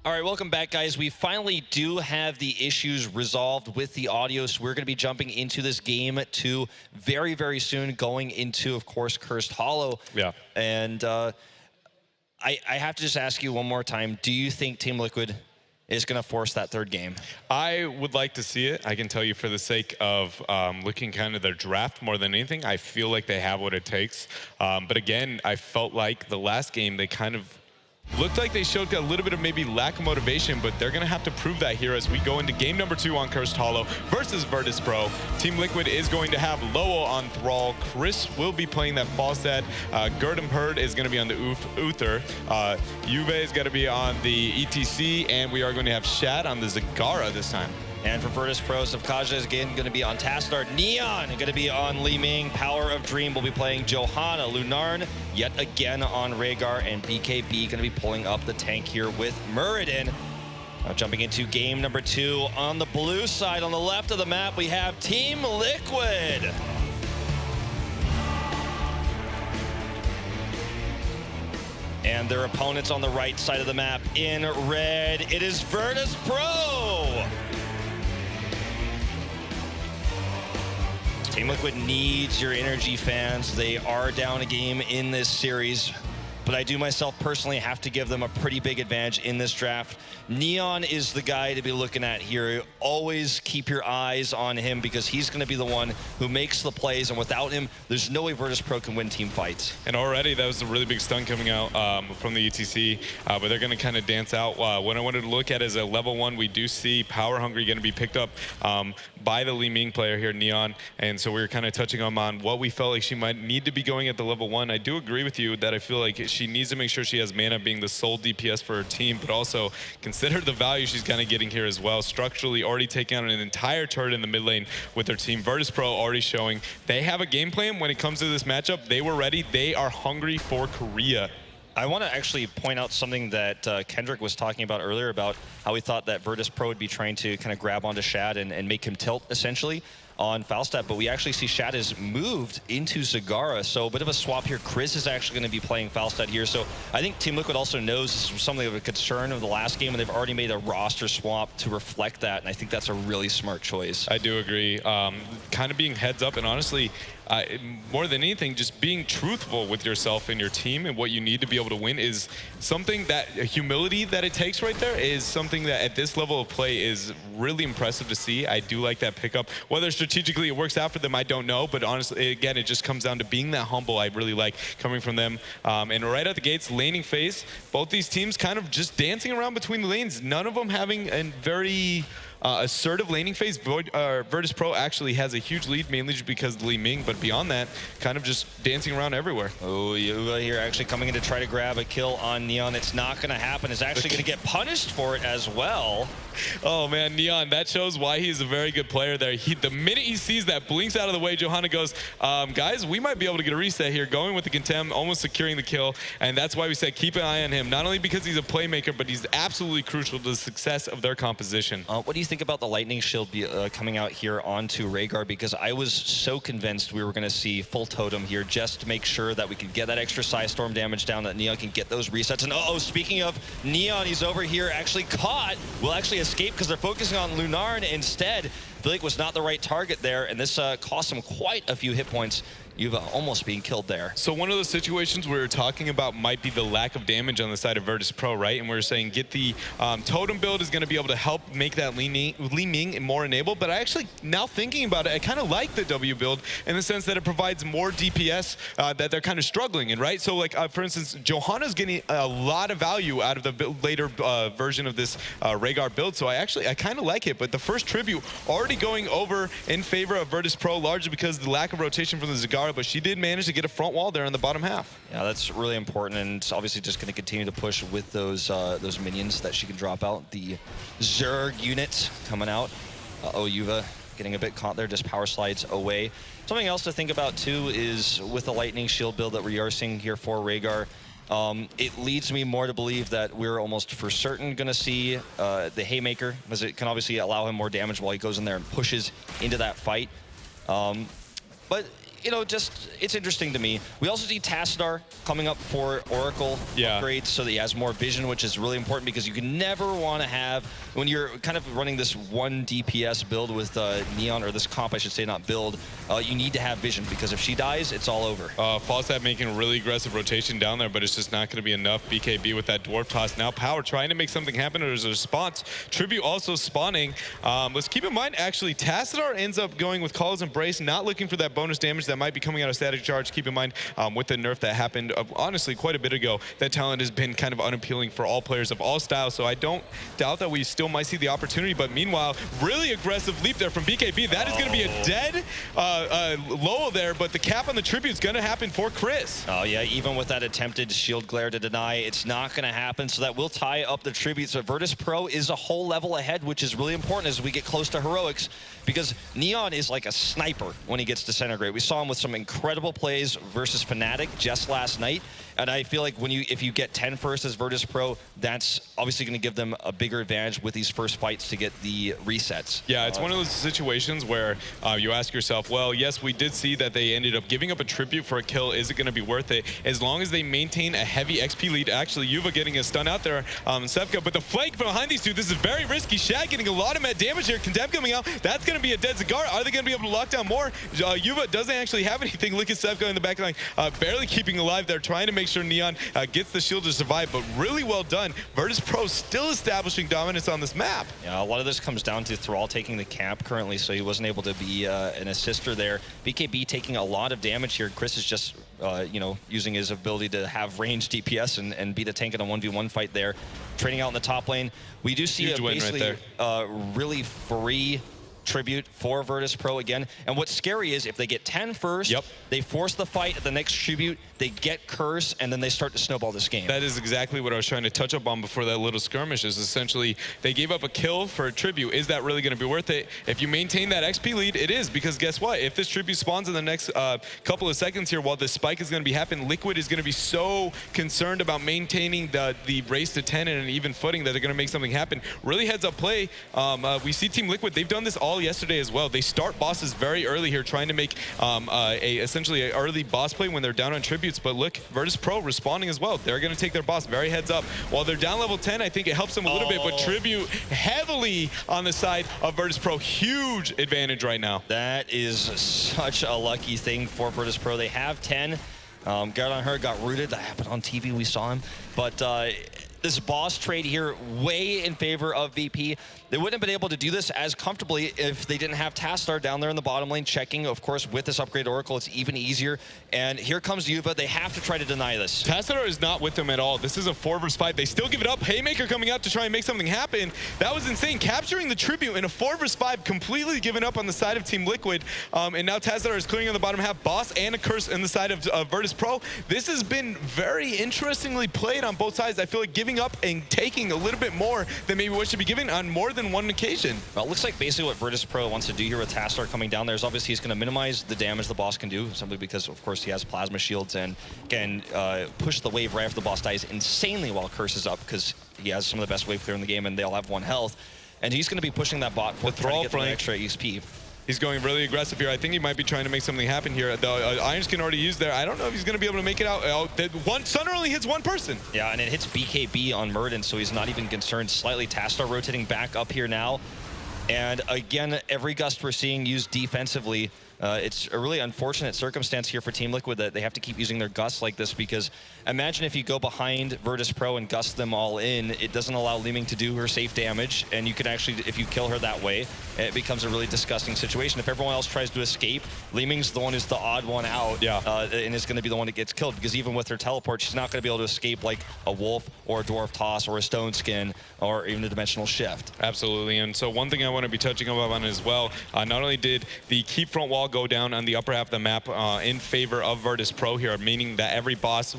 All right, welcome back, guys. We finally do have the issues resolved with the audio, so we're going to be jumping into this game 2 very, very soon, going into, of course, Cursed Hollow. Yeah. And I have to just ask you one more time, do you think Team Liquid is going to force that third game? I would like to see it. I can tell you for the sake of looking kind of their draft more than anything, I feel like they have what it takes. But again, I felt like the last game they kind of looked like they showed a little bit of maybe lack of motivation, but they're going to have to prove that here as we go into game number 2 on Cursed Hollow versus Virtus.Pro. Team Liquid is going to have Lowell on Thrall. Chris will be playing that Falstad. Gerdem Herd is going to be on the Uther. Juve is going to be on the ETC, and we are going to have Shad on the Zagara this time. And for Virtus.Pro, Savkaja is again going to be on Tassadar. Neon going to be on Li Ming. Power of Dream will be playing Johanna. Lunarn yet again on Rhaegar. And BKB going to be pulling up the tank here with Muradin. Now jumping into game number 2 on the blue side. On the left of the map, we have Team Liquid. And their opponents on the right side of the map in red. It is Virtus.Pro. Team Liquid needs your energy, fans. They are down a game in this series, but I do myself personally have to give them a pretty big advantage in this draft. Neon is the guy to be looking at here. Always keep your eyes on him because he's going to be the one who makes the plays, and without him, there's no way Virtus.Pro can win team fights. And already that was a really big stun coming out from the ETC, but they're going to kind of dance out. What I wanted to look at is a level 1. We do see Power Hungry going to be picked up by the Li Ming player here, Neon, and so we were kind of touching on what we felt like she might need to be going at the level 1. I do agree with you that I feel like she needs to make sure she has mana being the sole DPS for her team, but also consider the value she's kind of getting here as well. Structurally already taking out an entire turret in the mid lane with their team. Virtus.Pro already showing they have a game plan when it comes to this matchup. They were ready. They are hungry for Korea. I want to actually point out something that Kendrick was talking about earlier about how he thought that Virtus.Pro would be trying to kind of grab onto Shad and make him tilt, essentially, on Falstad, but we actually see Shad is moved into Zagara, so a bit of a swap here. Chris is actually going to be playing Falstad here, so I think Team Liquid also knows this was something of a concern of the last game, and they've already made a roster swap to reflect that, and I think that's a really smart choice. I do agree. Kind of being heads up, and honestly, more than anything, just being truthful with yourself and your team and what you need to be able to win is something that humility that it takes right there is something that at this level of play is really impressive to see. I do like that pickup. Whether strategically it works out for them, I don't know, but honestly, again, it just comes down to being that humble. I really like coming from them. And right out the gates, laning phase, both these teams kind of just dancing around between the lanes, none of them having a very assertive laning phase. Virtus.Pro actually has a huge lead, mainly just because of Li Ming, but beyond that, kind of just dancing around everywhere. Oh, Yuva here actually coming in to try to grab a kill on Neon. It's not going to happen. It's actually going to get punished for it as well. Oh man, Neon, that shows why he's a very good player there. The minute he sees that, blinks out of the way, Johanna goes, guys, we might be able to get a reset here, going with the Contempt, almost securing the kill, and that's why we said keep an eye on him, not only because he's a playmaker, but he's absolutely crucial to the success of their composition. What do you think about the Lightning Shield coming out here onto Rhaegar? Because I was so convinced we were going to see full totem here just to make sure that we could get that extra Psystorm damage down, that Neon can get those resets. And oh, speaking of Neon, he's over here actually caught. Will actually escape because they're focusing on Lunarn instead. I feel like it was not the right target there, and this cost him quite a few hit points. You've almost being killed there. So one of those situations we were talking about might be the lack of damage on the side of Virtus.Pro, right? And we were saying get the totem build is going to be able to help make that Li Ming more enabled. But I actually, now thinking about it, I kind of like the W build in the sense that it provides more DPS that they're kind of struggling in, right? So like, for instance, Johanna's getting a lot of value out of the later version of this Rhaegar build. So I kind of like it. But the first tribute already going over in favor of Virtus.Pro, largely because of the lack of rotation from the Zagara, but she did manage to get a front wall there in the bottom half. Yeah, that's really important, and it's obviously just going to continue to push with those minions that she can drop out. The Zerg unit coming out. Oh, Yuva getting a bit caught there, just power slides away. Something else to think about too is with the Lightning Shield build that we are seeing here for Rhaegar, it leads me more to believe that we're almost for certain going to see the Haymaker, as it can obviously allow him more damage while he goes in there and pushes into that fight. But you know, just it's interesting to me. We also see Tassadar coming up for Oracle upgrades so that he has more vision, which is really important because you can never want to have, when you're kind of running this one DPS build with Neon, or this comp, I should say, not build, you need to have vision because if she dies, it's all over. Falstad making a really aggressive rotation down there, but it's just not going to be enough. BKB with that dwarf toss. Now Power trying to make something happen. There's a response. Tribute also spawning. Let's keep in mind, actually, Tassadar ends up going with Call's Embrace, not looking for that bonus damage that might be coming out of static charge. Keep in mind, with the nerf that happened, honestly, quite a bit ago, that talent has been kind of unappealing for all players of all styles, so I don't doubt that we still might see the opportunity, but meanwhile, really aggressive leap there from BKB. That is going to be a dead Lowell there, but the cap on the Tribute is going to happen for Chris. Oh yeah, even with that attempted shield glare to deny, it's not going to happen, so that will tie up the Tribute. So Virtus.Pro is a whole level ahead, which is really important as we get close to Heroics, because Neon is like a sniper when he gets Disintegrate. We saw him with some incredible plays versus Fnatic just last night, and I feel like if you get 10 first as Virtus.Pro, that's obviously going to give them a bigger advantage with these first fights to get the resets. Yeah, it's one of those situations where you ask yourself, well, yes, we did see that they ended up giving up a Tribute for a kill. Is it going to be worth it? As long as they maintain a heavy XP lead. Actually, Yuva getting a stun out there, Sevka, but the flank behind these two, this is very risky. Shad getting a lot of med damage here. Condemn coming out. That's going to be a dead Zagar. Are they going to be able to lock down more? Yuva doesn't actually have anything. Look at Sevka in the back line, barely keeping alive there, trying to make sure Neon gets the shield to survive, but really well done. Virtus.Pro still establishing dominance on this map. Yeah, a lot of this comes down to Thrall taking the camp currently, so he wasn't able to be an assister there. BKB taking a lot of damage here. Chris is just, you know, using his ability to have ranged DPS and beat a tank in a 1v1 fight there. Trading out in the top lane. We do see basically really free Tribute for Virtus.Pro again. And what's scary is if they get 10 first, they force the fight at the next Tribute, they get Curse, and then they start to snowball this game. That is exactly what I was trying to touch up on before that little skirmish, is essentially they gave up a kill for a Tribute. Is that really going to be worth it? If you maintain that XP lead, it is, because guess what? If this Tribute spawns in the next couple of seconds here while this spike is going to be happening, Liquid is going to be so concerned about maintaining the race to 10 and an even footing that they're going to make something happen. Really heads up play. We see Team Liquid, they've done this all yesterday as well. They start bosses very early here, trying to make essentially an early boss play when they're down on Tributes. But look, Virtus.Pro responding as well. They're going to take their boss very heads up. While they're down level 10, I think it helps them a little bit, but Tribute heavily on the side of Virtus.Pro. Huge advantage right now. That is such a lucky thing for Virtus.Pro. They have 10. Got on her, got rooted. That happened on TV. We saw him. But this boss trade here way in favor of VP. They wouldn't have been able to do this as comfortably if they didn't have Tassadar down there in the bottom lane checking. Of course, with this upgrade Oracle, it's even easier. And here comes Yuva. They have to try to deny this. Tassadar is not with them at all. This is a 4 vs 5. They still give it up. Haymaker coming out to try and make something happen. That was insane. Capturing the Tribute in a 4 vs 5, completely given up on the side of Team Liquid. And now Tassadar is clearing on the bottom half. Boss and a Curse on the side of Virtus.Pro. This has been very interestingly played on both sides. I feel like giving up and taking a little bit more than maybe what should be given on more than one occasion. Well, it looks like basically what Virtus.Pro wants to do here with Tassadar coming down there is obviously he's going to minimize the damage the boss can do, simply because, of course, he has plasma shields and can push the wave right after the boss dies insanely while Curse is up, because he has some of the best wave clear in the game and they all have 1 health. And he's going to be pushing that bot for trying to get the extra XP. He's going really aggressive here. I think he might be trying to make something happen here. The Iron Skin already used there. I don't know if he's going to be able to make it out. Sunner only hits 1 person. Yeah, and it hits BKB on Murden, so he's not even concerned. Slightly Tassadar rotating back up here now. And again, every gust we're seeing used defensively. It's a really unfortunate circumstance here for Team Liquid that they have to keep using their gusts like this, because imagine if you go behind Virtus.Pro and gust them all in, it doesn't allow Leeming to do her safe damage, and you could actually, if you kill her that way, it becomes a really disgusting situation. If everyone else tries to escape, Leeming's the one who's the odd one out, and is going to be the one that gets killed, because even with her teleport, she's not going to be able to escape like a wolf or a dwarf toss or a stone skin or even a dimensional shift. Absolutely, and so one thing I want to be touching on as well, not only did the keep front wall go down on the upper half of the map in favor of Virtus.Pro here, meaning that every boss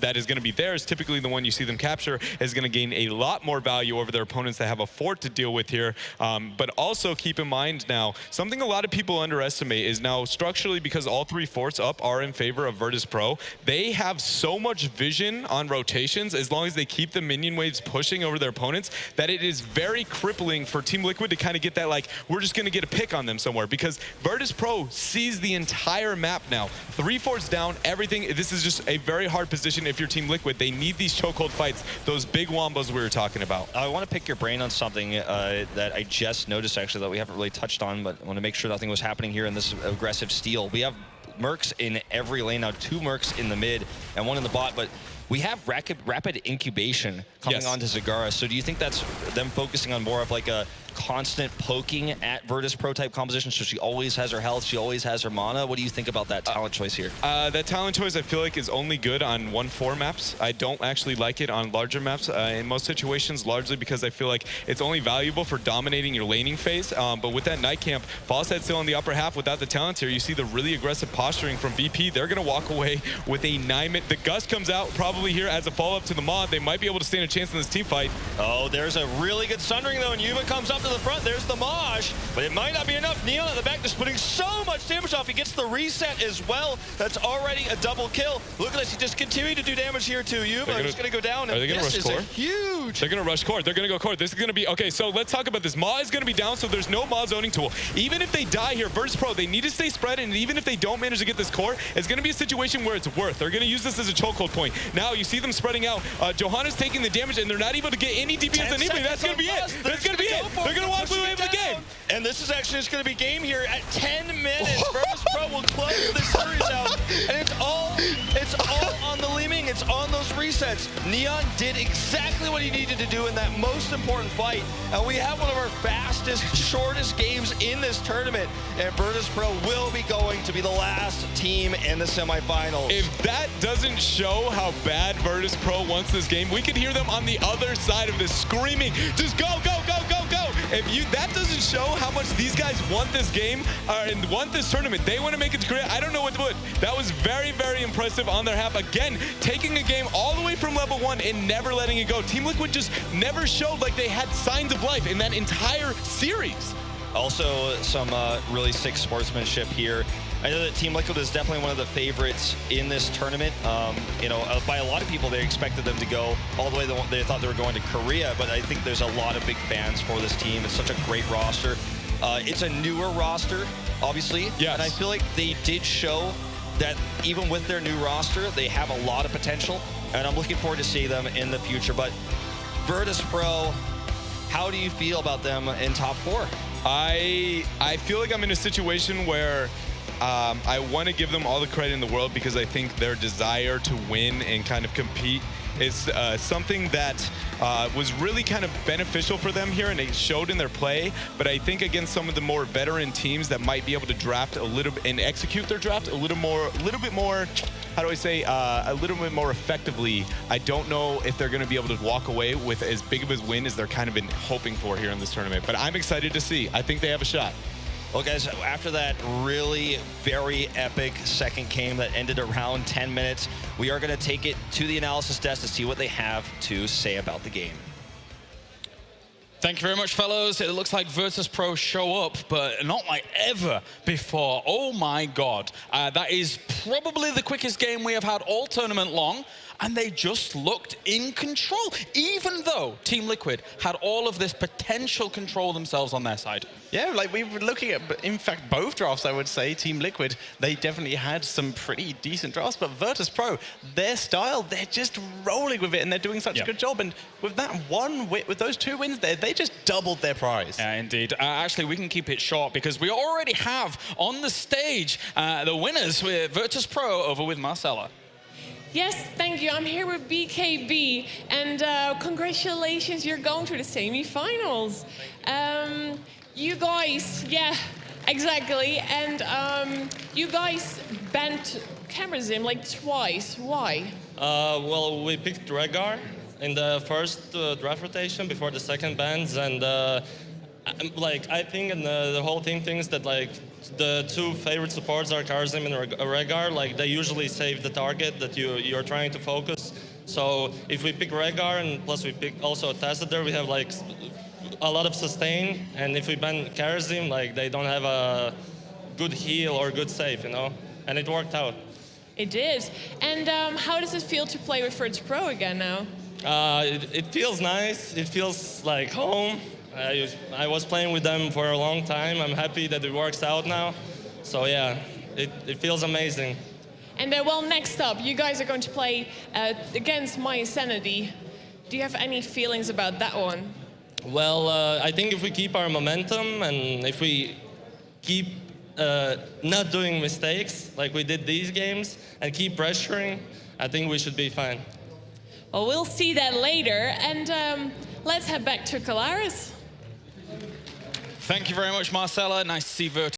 that is going to be there is typically the one you see them capture, is going to gain a lot more value over their opponents that have a fort to deal with here. But also keep in mind now, something a lot of people underestimate is now structurally, because all 3 forts up are in favor of Virtus.Pro, they have so much vision on rotations as long as they keep the minion waves pushing over their opponents, that it is very crippling for Team Liquid to kind of get that, like, we're just going to get a pick on them somewhere, because Virtus.Pro sees the entire map now. 3-4's down, everything. This is just a very hard position if you're Team Liquid. They need these chokehold fights, those big wombos we were talking about. I want to pick your brain on something that I just noticed, actually, that we haven't really touched on, but I want to make sure nothing was happening here in this aggressive steal. We have Mercs in every lane now, 2 Mercs in the mid and 1 in the bot, but we have rapid incubation coming onto Zagara. So do you think that's them focusing on more of like a constant poking at Virtus.Pro type composition, so she always has her health, she always has her mana? What do you think about that talent choice here? That talent choice I feel like is only good on 1-4 maps. I don't actually like it on larger maps in most situations, largely because I feel like it's only valuable for dominating your laning phase. But with that night camp, Falstad still in the upper half without the talent here. You see the really aggressive posturing from VP. They're going to walk away with a 9-minute. The Gust comes out probably here as a follow-up to the mod. They might be able to stand a chance in this team fight. Oh, there's a really good Sundering though, and Yuba comes up to the front. There's the Maj, but it might not be enough. Neon at the back just putting so much damage off. He gets the reset as well. That's already a double kill. Look at this. He just continuing to do damage here too. Yuba is going to go down. Are they going to rush core? Huge. They're going to rush core. They're going to go core. This is going to be, okay, so let's talk about this. Ma is going to be down, so there's no Ma zoning tool. Even if they die here, Virtus.Pro, they need to stay spread, and even if they don't manage to get this core, it's going to be a situation where it's worth. They're going to use this as a chokehold point. Now you see them spreading out. Johanna's taking the damage, and they're not able to get any DPS on anybody. That's going to be it. That's going to be it. They're going to walk away with the game. And this is actually just going to be game here at 10 minutes. Virtus.Pro will close the series out, and it's all on the Li Ming. It's on those resets. Neon did exactly what he needed to do in that most important fight, and we have one of our fastest, shortest games in this tournament, and Virtus.Pro will be going to be the last team in the semifinals. If that doesn't show how bad Virtus.Pro wants this game, we could hear them on the other side of this screaming, just go, go, go, go, go. If that doesn't show how much these guys want this game and want this tournament, they want to make it to Korea, I don't know what to put. That was very, very impressive on their half. Again, taking a game all the way from level 1 and never letting it go. Team Liquid just never showed like they had signs of life in that entire series. Also, some really sick sportsmanship here. I know that Team Liquid is definitely one of the favorites in this tournament. You know, by a lot of people, they expected them to go all the way. They thought they were going to Korea, but I think there's a lot of big fans for this team. It's such a great roster. It's a newer roster, obviously. Yes. And I feel like they did show that even with their new roster, they have a lot of potential, and I'm looking forward to seeing them in the future. But Virtus.Pro, how do you feel about them in top 4? I feel like I'm in a situation where I want to give them all the credit in the world because I think their desire to win and kind of compete is something that was really kind of beneficial for them here, and it showed in their play. But I think against some of the more veteran teams that might be able to draft a little and execute their draft a little bit more, how do I say, a little bit more effectively, I don't know if they're going to be able to walk away with as big of a win as they're kind of been hoping for here in this tournament. But I'm excited to see. I think they have a shot. Well, guys, after that really very epic second game that ended around 10 minutes, we are going to take it to the analysis desk to see what they have to say about the game. Thank you very much, fellows. It looks like Virtus.Pro show up, but not like ever before. Oh my God. That is probably the quickest game we have had all tournament long, and they just looked in control, even though Team Liquid had all of this potential control themselves on their side. Yeah, like we were looking at, in fact, both drafts, I would say, Team Liquid, they definitely had some pretty decent drafts, but Virtus.Pro, their style, they're just rolling with it, and they're doing such a good job. And with that with those 2 wins there, they just doubled their prize. Yeah, indeed. Actually, we can keep it short because we already have on the stage the winners with Virtus.Pro over with Marcella. Yes, thank you. I'm here with BKB, and congratulations, you're going to the semi-finals. You guys, yeah, exactly, and you guys banned camera zim like twice. Why? Well, we picked Rehgar in the first draft rotation before the second bans, and like I think, and the whole team thinks that like the 2 favorite supports are Karzim and Rehgar. Like they usually save the target that you're trying to focus. So if we pick Rehgar and plus we pick also Tazadar, we have like a lot of sustain. And if we ban Karzim, like they don't have a good heal or good save, you know. And it worked out. It did. And how does it feel to play with Virtus.Pro again now? It feels nice. It feels like home. I was playing with them for a long time. I'm happy that it works out now. So yeah, it feels amazing. And well, next up, you guys are going to play against My Insanity. Do you have any feelings about that one? Well, I think if we keep our momentum and if we keep not doing mistakes like we did these games and keep pressuring, I think we should be fine. Well, we'll see that later. And let's head back to Katowice. Thank you very much, Marcella. Nice to see Virtus.